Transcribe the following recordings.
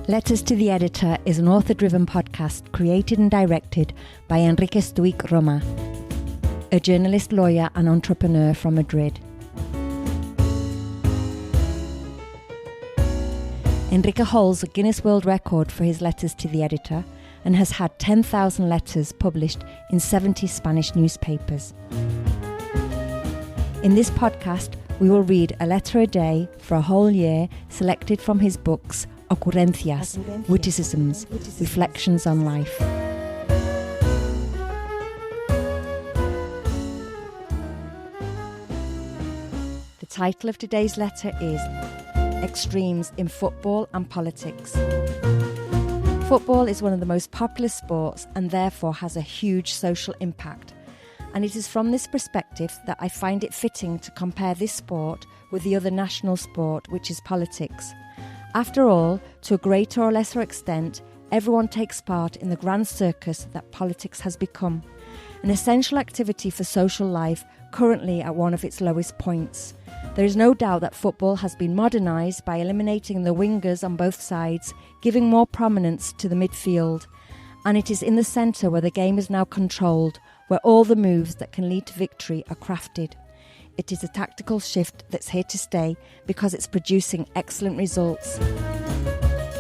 Letters to the Editor is an author-driven podcast created and directed by Enrique Stuyck Roma, a journalist, lawyer and entrepreneur from Madrid. Enrique holds a Guinness World Record for his letters to the editor and has had 10,000 letters published in 70 Spanish newspapers. In this podcast, we will read a letter a day for a whole year selected from his books Ocurrencias, Witticisms, Reflections on Life. The title of today's letter is Extremes in Football and Politics. Football is one of the most popular sports and therefore has a huge social impact. And it is from this perspective that I find it fitting to compare this sport with the other national sport, which is politics. After all, to a greater or lesser extent, everyone takes part in the grand circus that politics has become, an essential activity for social life currently at one of its lowest points. There is no doubt that football has been modernised by eliminating the wingers on both sides, giving more prominence to the midfield. And it is in the centre where the game is now controlled, where all the moves that can lead to victory are crafted. It is a tactical shift that's here to stay because it's producing excellent results.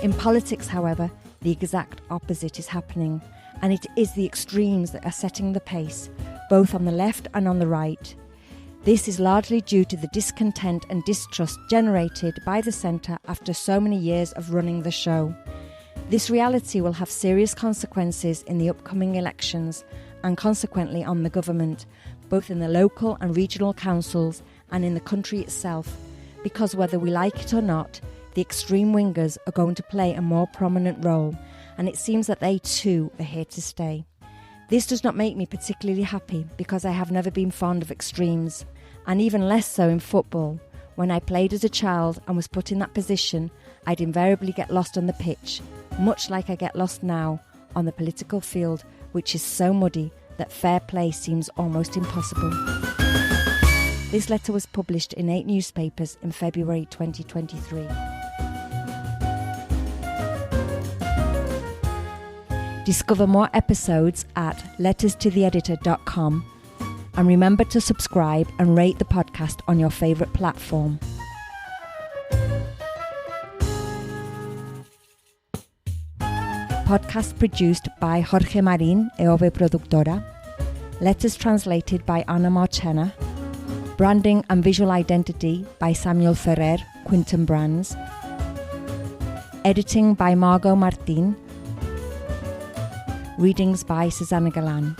In politics, however, the exact opposite is happening, and it is the extremes that are setting the pace, both on the left and on the right. This is largely due to the discontent and distrust generated by the centre after so many years of running the show. This reality will have serious consequences in the upcoming elections and consequently on the government, both in the local and regional councils and in the country itself, because whether we like it or not, the extreme wingers are going to play a more prominent role, and it seems that they too are here to stay. This does not make me particularly happy because I have never been fond of extremes, and even less so in football. When I played as a child and was put in that position, I'd invariably get lost on the pitch, much like I get lost now on the political field, which is so muddy that fair play seems almost impossible. This letter was published in 8 newspapers in February 2023. Discover more episodes at letterstotheeditor.com and remember to subscribe and rate the podcast on your favourite platform. Podcast produced by Jorge Marín, EOB Productora. Letters translated by Ana Marchena. Branding and visual identity by Samuel Ferrer, Quinton Brands. Editing by Margot Martin. Readings by Susanna Galan.